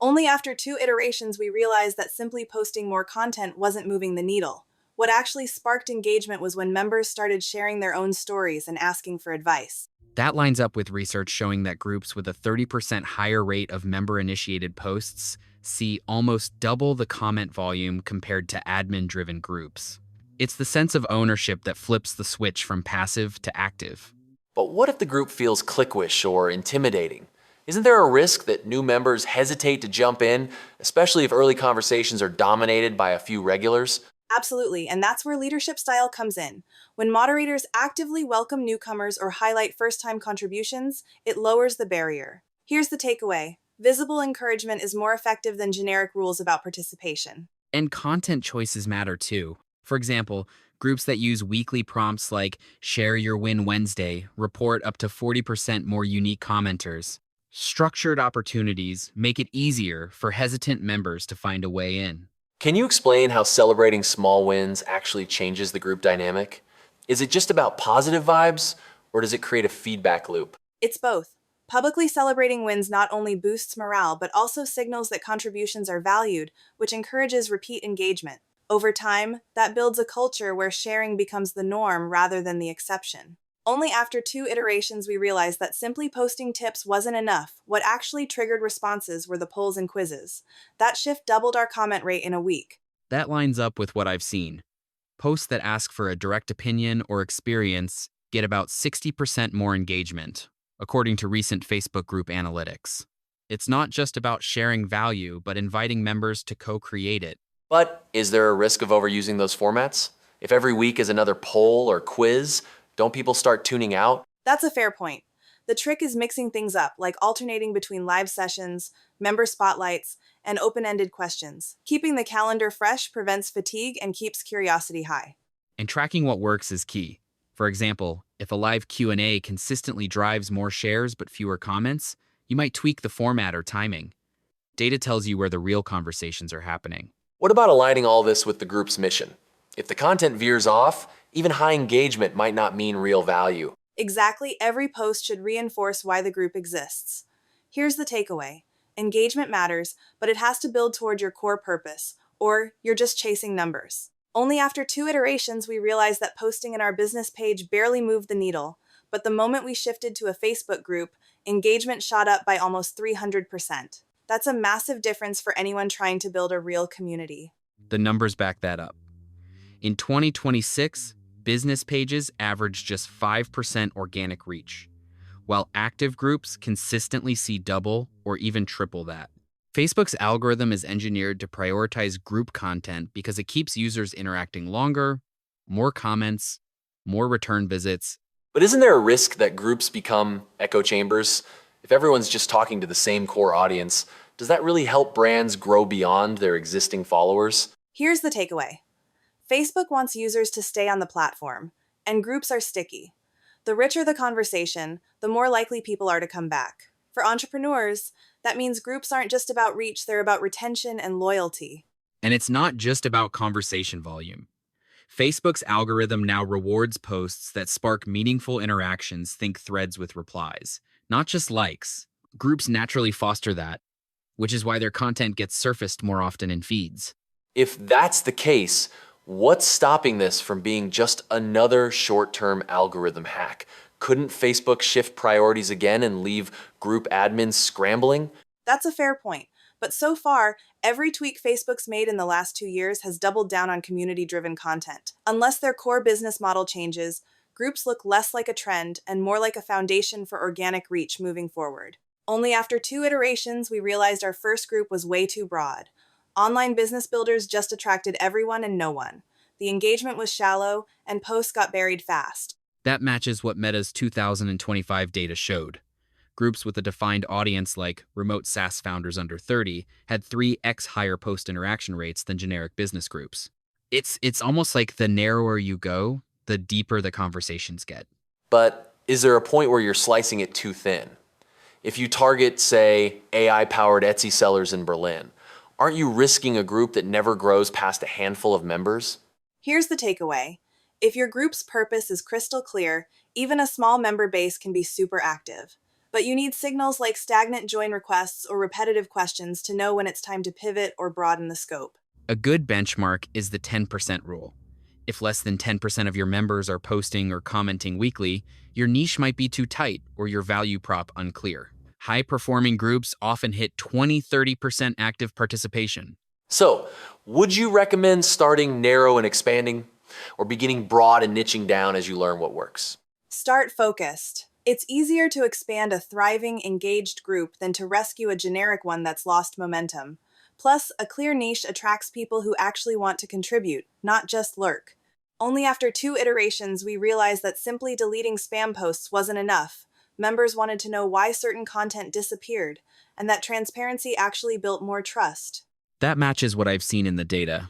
Only after two iterations we realized that simply posting more content wasn't moving the needle. What actually sparked engagement was when members started sharing their own stories and asking for advice. That lines up with research showing that groups with a 30% higher rate of member-initiated posts see almost double the comment volume compared to admin-driven groups. It's the sense of ownership that flips the switch from passive to active. But what if the group feels cliquish or intimidating? Isn't there a risk that new members hesitate to jump in, especially if early conversations are dominated by a few regulars? Absolutely, and that's where leadership style comes in. When moderators actively welcome newcomers or highlight first time contributions, it lowers the barrier. Here's the takeaway: visible encouragement is more effective than generic rules about participation. And content choices matter too. For example, groups that use weekly prompts like Share Your Win Wednesday report up to 40% more unique commenters. Structured opportunities make it easier for hesitant members to find a way in. Can you explain how celebrating small wins actually changes the group dynamic? Is it just about positive vibes, or does it create a feedback loop? It's both. Publicly celebrating wins not only boosts morale, but also signals that contributions are valued, which encourages repeat engagement. Over time, that builds a culture where sharing becomes the norm rather than the exception. Only after two iterations we realized that simply posting tips wasn't enough. What actually triggered responses were the polls and quizzes. That shift doubled our comment rate in a week. That lines up with what I've seen. Posts that ask for a direct opinion or experience get about 60% more engagement, according to recent Facebook group analytics. It's not just about sharing value, but inviting members to co-create it. But is there a risk of overusing those formats? If every week is another poll or quiz, don't people start tuning out? That's a fair point. The trick is mixing things up, like alternating between live sessions, member spotlights, and open-ended questions. Keeping the calendar fresh prevents fatigue and keeps curiosity high. And tracking what works is key. For example, if a live Q&A consistently drives more shares but fewer comments, you might tweak the format or timing. Data tells you where the real conversations are happening. What about aligning all this with the group's mission? If the content veers off, even high engagement might not mean real value. Exactly, every post should reinforce why the group exists. Here's the takeaway: engagement matters, but it has to build toward your core purpose, or you're just chasing numbers. Only after two iterations we realized that posting in our business page barely moved the needle, but the moment we shifted to a Facebook group, engagement shot up by almost 300%. That's a massive difference for anyone trying to build a real community. The numbers back that up. In 2026, business pages average just 5% organic reach, while active groups consistently see double or even triple that. Facebook's algorithm is engineered to prioritize group content because it keeps users interacting longer, more comments, more return visits. But isn't there a risk that groups become echo chambers? If everyone's just talking to the same core audience, does that really help brands grow beyond their existing followers? Here's the takeaway: Facebook wants users to stay on the platform, and groups are sticky. The richer the conversation, the more likely people are to come back. For entrepreneurs, that means groups aren't just about reach, they're about retention and loyalty. And it's not just about conversation volume. Facebook's algorithm now rewards posts that spark meaningful interactions, think threads with replies, not just likes. Groups naturally foster that, which is why their content gets surfaced more often in feeds. If that's the case, what's stopping this from being just another short-term algorithm hack? Couldn't Facebook shift priorities again and leave group admins scrambling? That's a fair point. But so far, every tweak Facebook's made in the last 2 years has doubled down on community-driven content. Unless their core business model changes, groups look less like a trend and more like a foundation for organic reach moving forward. Only after two iterations, we realized our first group was way too broad. Online business builders just attracted everyone and no one. The engagement was shallow, and posts got buried fast. That matches what Meta's 2025 data showed. Groups with a defined audience like remote SaaS founders under 30 had 3x higher post interaction rates than generic business groups. It's almost like the narrower you go, the deeper the conversations get. But is there a point where you're slicing it too thin? If you target, say, AI-powered Etsy sellers in Berlin, aren't you risking a group that never grows past a handful of members? Here's the takeaway: if your group's purpose is crystal clear, even a small member base can be super active. But you need signals like stagnant join requests or repetitive questions to know when it's time to pivot or broaden the scope. A good benchmark is the 10% rule. If less than 10% of your members are posting or commenting weekly, your niche might be too tight or your value prop unclear. High-performing groups often hit 20-30% active participation. So, would you recommend starting narrow and expanding, or beginning broad and niching down as you learn what works? Start focused. It's easier to expand a thriving, engaged group than to rescue a generic one that's lost momentum. Plus, a clear niche attracts people who actually want to contribute, not just lurk. Only after 2 iterations, we realized that simply deleting spam posts wasn't enough. Members wanted to know why certain content disappeared, and that transparency actually built more trust. That matches what I've seen in the data.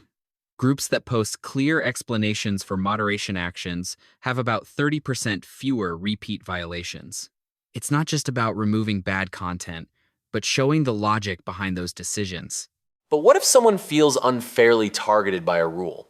Groups that post clear explanations for moderation actions have about 30% fewer repeat violations. It's not just about removing bad content, but showing the logic behind those decisions. But what if someone feels unfairly targeted by a rule?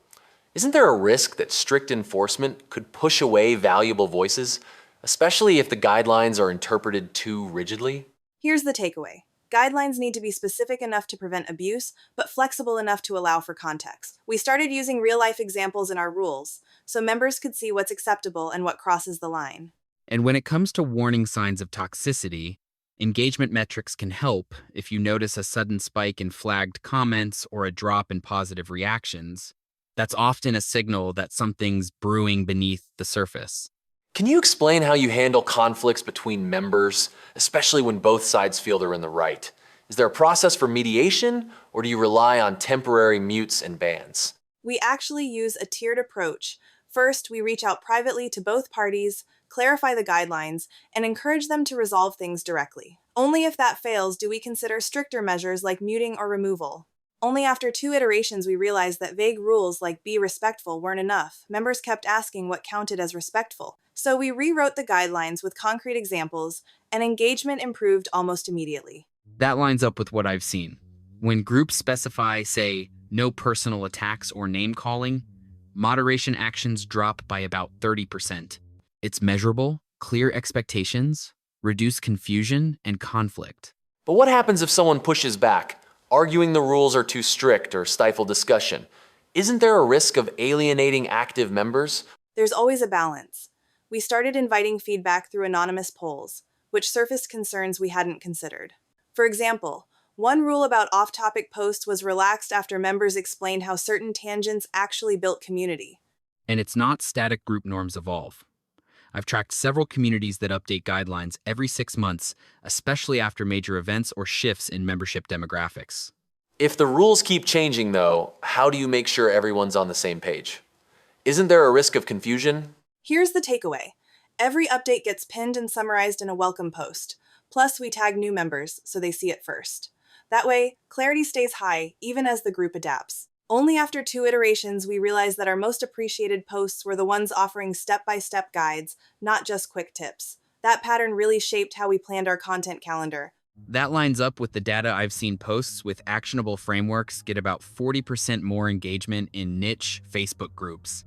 Isn't there a risk that strict enforcement could push away valuable voices, especially if the guidelines are interpreted too rigidly? Here's the takeaway. Guidelines need to be specific enough to prevent abuse, but flexible enough to allow for context. We started using real-life examples in our rules, so members could see what's acceptable and what crosses the line. And when it comes to warning signs of toxicity, engagement metrics can help if you notice a sudden spike in flagged comments or a drop in positive reactions. That's often a signal that something's brewing beneath the surface. Can you explain how you handle conflicts between members, especially when both sides feel they're in the right? Is there a process for mediation, or do you rely on temporary mutes and bans? We actually use a tiered approach. First, we reach out privately to both parties, clarify the guidelines, and encourage them to resolve things directly. Only if that fails do we consider stricter measures like muting or removal. Only after 2 iterations we realized that vague rules like be respectful weren't enough. Members kept asking what counted as respectful. So we rewrote the guidelines with concrete examples, and engagement improved almost immediately. That lines up with what I've seen. When groups specify, say, no personal attacks or name calling, moderation actions drop by about 30%. It's measurable, clear expectations, reduce confusion and conflict. But what happens if someone pushes back, arguing the rules are too strict or stifle discussion? Isn't there a risk of alienating active members? There's always a balance. We started inviting feedback through anonymous polls, which surfaced concerns we hadn't considered. For example, one rule about off-topic posts was relaxed after members explained how certain tangents actually built community. And it's not static group norms evolve. I've tracked several communities that update guidelines every 6 months, especially after major events or shifts in membership demographics. If the rules keep changing though, how do you make sure everyone's on the same page? Isn't there a risk of confusion? Here's the takeaway. Every update gets pinned and summarized in a welcome post. Plus, we tag new members so they see it first. That way, clarity stays high even as the group adapts. Only after 2 iterations, we realized that our most appreciated posts were the ones offering step-by-step guides, not just quick tips. That pattern really shaped how we planned our content calendar. That lines up with the data I've seen. Posts with actionable frameworks get about 40% more engagement in niche Facebook groups.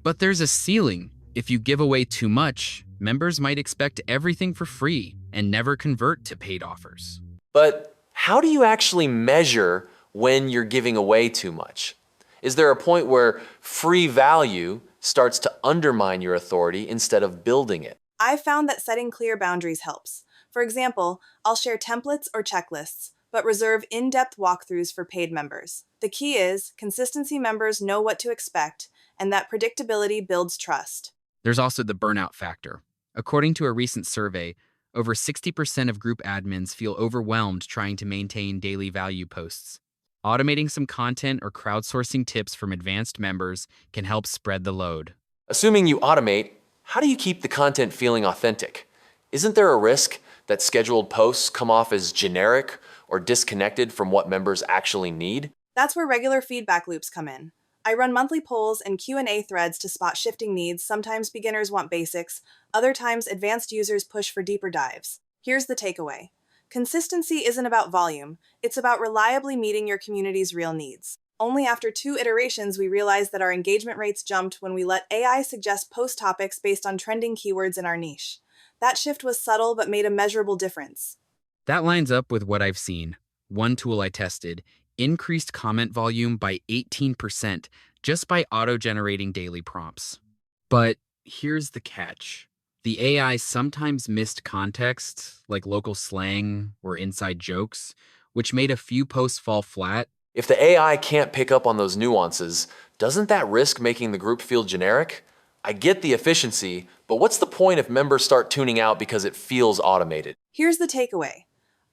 But there's a ceiling. If you give away too much, members might expect everything for free and never convert to paid offers. But how do you actually measure when you're giving away too much? Is there a point where free value starts to undermine your authority instead of building it? I've found that setting clear boundaries helps. For example, I'll share templates or checklists, but reserve in-depth walkthroughs for paid members. The key is consistency. Members know what to expect, and that predictability builds trust. There's also the burnout factor. According to a recent survey, over 60% of group admins feel overwhelmed trying to maintain daily value posts. Automating some content or crowdsourcing tips from advanced members can help spread the load. Assuming you automate, how do you keep the content feeling authentic? Isn't there a risk that scheduled posts come off as generic or disconnected from what members actually need? That's where regular feedback loops come in. I run monthly polls and Q&A threads to spot shifting needs. Sometimes beginners want basics, other times advanced users push for deeper dives. Here's the takeaway. Consistency isn't about volume, it's about reliably meeting your community's real needs. Only after 2 iterations we realized that our engagement rates jumped when we let AI suggest post topics based on trending keywords in our niche. That shift was subtle but made a measurable difference. That lines up with what I've seen. One tool I tested increased comment volume by 18% just by auto-generating daily prompts. But here's the catch. The AI sometimes missed context, like local slang or inside jokes, which made a few posts fall flat. If the AI can't pick up on those nuances, doesn't that risk making the group feel generic? I get the efficiency, but what's the point if members start tuning out because it feels automated? Here's the takeaway.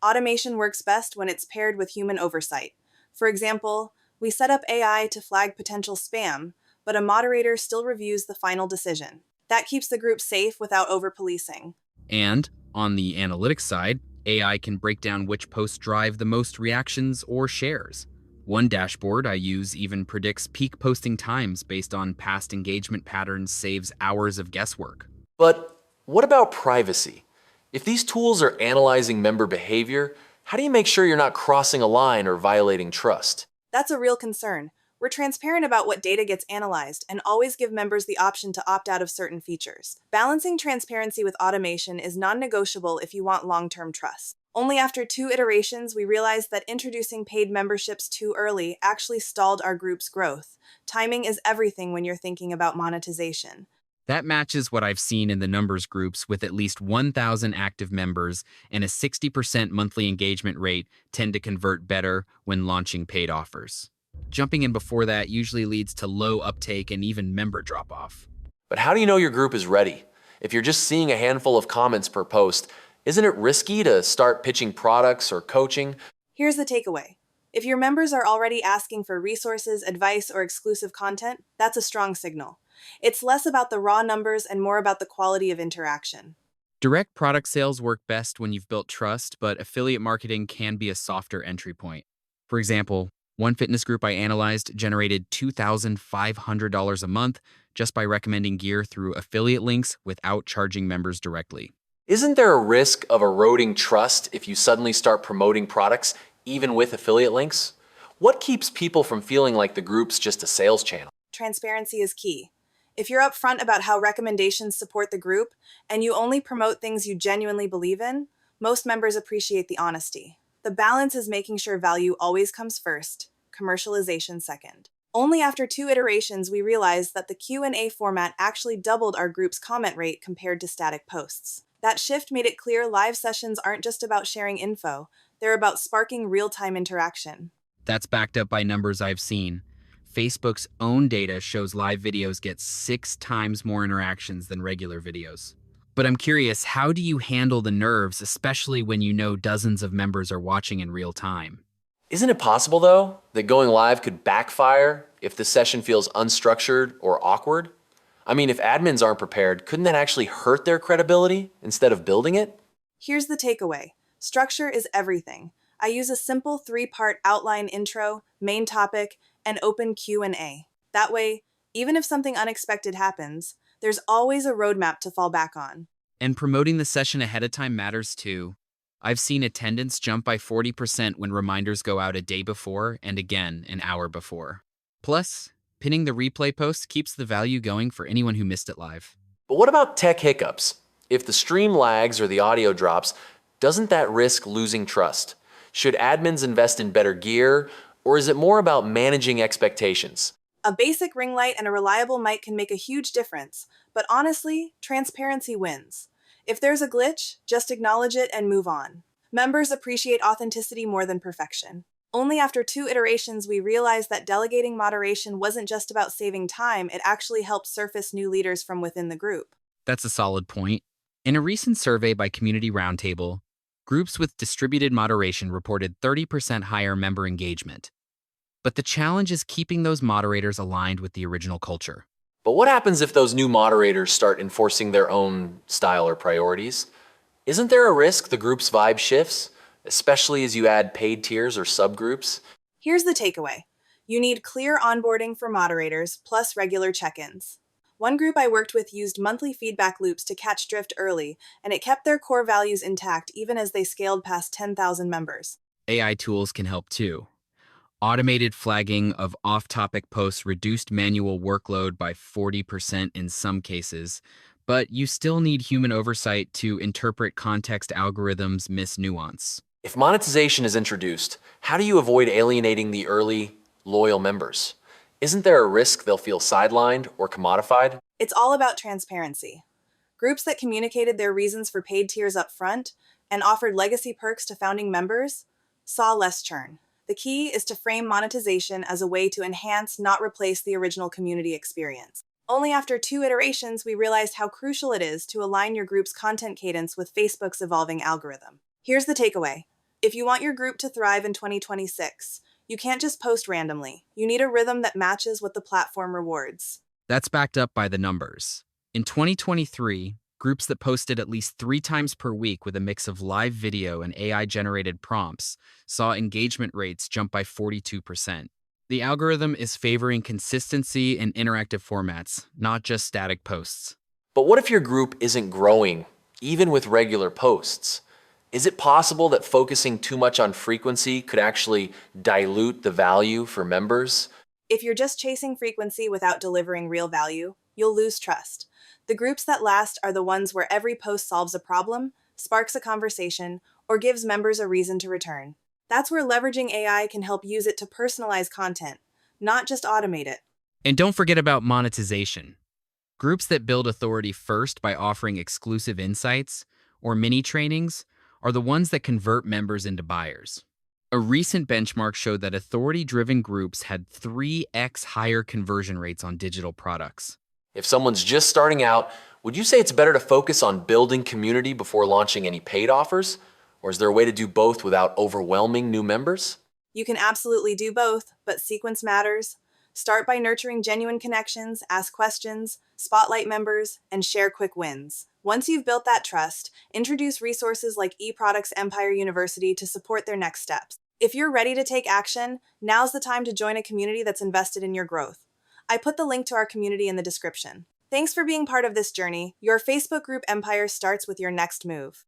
Automation works best when it's paired with human oversight. For example, we set up AI to flag potential spam, but a moderator still reviews the final decision. That keeps the group safe without over-policing. And on the analytics side, AI can break down which posts drive the most reactions or shares. One dashboard I use even predicts peak posting times based on past engagement patterns, saves hours of guesswork. But what about privacy? If these tools are analyzing member behavior, how do you make sure you're not crossing a line or violating trust? That's a real concern. We're transparent about what data gets analyzed and always give members the option to opt out of certain features. Balancing transparency with automation is non-negotiable if you want long-term trust. Only after 2 iterations, we realized that introducing paid memberships too early actually stalled our group's growth. Timing is everything when you're thinking about monetization. That matches what I've seen in the numbers groups with at least 1,000 active members and a 60% monthly engagement rate tend to convert better when launching paid offers. Jumping in before that usually leads to low uptake and even member drop-off. But how do you know your group is ready? If you're just seeing a handful of comments per post, isn't it risky to start pitching products or coaching? Here's the takeaway. If your members are already asking for resources, advice, or exclusive content, that's a strong signal. It's less about the raw numbers and more about the quality of interaction. Direct product sales work best when you've built trust, but affiliate marketing can be a softer entry point. For example, one fitness group I analyzed generated $2,500 a month just by recommending gear through affiliate links without charging members directly. Isn't there a risk of eroding trust if you suddenly start promoting products, even with affiliate links? What keeps people from feeling like the group's just a sales channel? Transparency is key. If you're upfront about how recommendations support the group and you only promote things you genuinely believe in, most members appreciate the honesty. The balance is making sure value always comes first, commercialization second. Only after 2 iterations we realized that the Q&A format actually doubled our group's comment rate compared to static posts. That shift made it clear live sessions aren't just about sharing info, they're about sparking real-time interaction. That's backed up by numbers I've seen. Facebook's own data shows live videos get 6 times more interactions than regular videos. But I'm curious, how do you handle the nerves, especially when you know dozens of members are watching in real time? Isn't it possible, though, that going live could backfire if the session feels unstructured or awkward? I mean, if admins aren't prepared, couldn't that actually hurt their credibility instead of building it? Here's the takeaway. Structure is everything. I use a simple 3-part outline intro, main topic, and open Q&A. That way, even if something unexpected happens, there's always a roadmap to fall back on. And promoting the session ahead of time matters too. I've seen attendance jump by 40% when reminders go out a day before and again an hour before. Plus, pinning the replay post keeps the value going for anyone who missed it live. But what about tech hiccups? If the stream lags or the audio drops, doesn't that risk losing trust? Should admins invest in better gear, or is it more about managing expectations? A basic ring light and a reliable mic can make a huge difference, but honestly, transparency wins. If there's a glitch, just acknowledge it and move on. Members appreciate authenticity more than perfection. Only after 2 iterations we realized that delegating moderation wasn't just about saving time, it actually helped surface new leaders from within the group. That's a solid point. In a recent survey by Community Roundtable, groups with distributed moderation reported 30% higher member engagement. But the challenge is keeping those moderators aligned with the original culture. But what happens if those new moderators start enforcing their own style or priorities? Isn't there a risk the group's vibe shifts, especially as you add paid tiers or subgroups? Here's the takeaway. You need clear onboarding for moderators, plus regular check-ins. One group I worked with used monthly feedback loops to catch drift early, and it kept their core values intact even as they scaled past 10,000 members. AI tools can help too. Automated flagging of off-topic posts reduced manual workload by 40% in some cases, but you still need human oversight to interpret context algorithms miss nuance. If monetization is introduced, how do you avoid alienating the early, loyal members? Isn't there a risk they'll feel sidelined or commodified? It's all about transparency. Groups that communicated their reasons for paid tiers up front and offered legacy perks to founding members saw less churn. The key is to frame monetization as a way to enhance, not replace the original community experience. Only after 2 iterations, we realized how crucial it is to align your group's content cadence with Facebook's evolving algorithm. Here's the takeaway. If you want your group to thrive in 2026, you can't just post randomly. You need a rhythm that matches what the platform rewards. That's backed up by the numbers. In 2023, groups that posted at least 3 times per week with a mix of live video and AI-generated prompts saw engagement rates jump by 42%. The algorithm is favoring consistency in interactive formats, not just static posts. But what if your group isn't growing, even with regular posts? Is it possible that focusing too much on frequency could actually dilute the value for members? If you're just chasing frequency without delivering real value, you'll lose trust. The groups that last are the ones where every post solves a problem, sparks a conversation, or gives members a reason to return. That's where leveraging AI can help use it to personalize content, not just automate it. And don't forget about monetization. Groups that build authority first by offering exclusive insights or mini trainings are the ones that convert members into buyers. A recent benchmark showed that authority-driven groups had 3x higher conversion rates on digital products. If someone's just starting out, would you say it's better to focus on building community before launching any paid offers? Or is there a way to do both without overwhelming new members? You can absolutely do both, but sequence matters. Start by nurturing genuine connections, ask questions, spotlight members, and share quick wins. Once you've built that trust, introduce resources like eProducts Empire University to support their next steps. If you're ready to take action, now's the time to join a community that's invested in your growth. I put the link to our community in the description. Thanks for being part of this journey. Your Facebook group empire starts with your next move.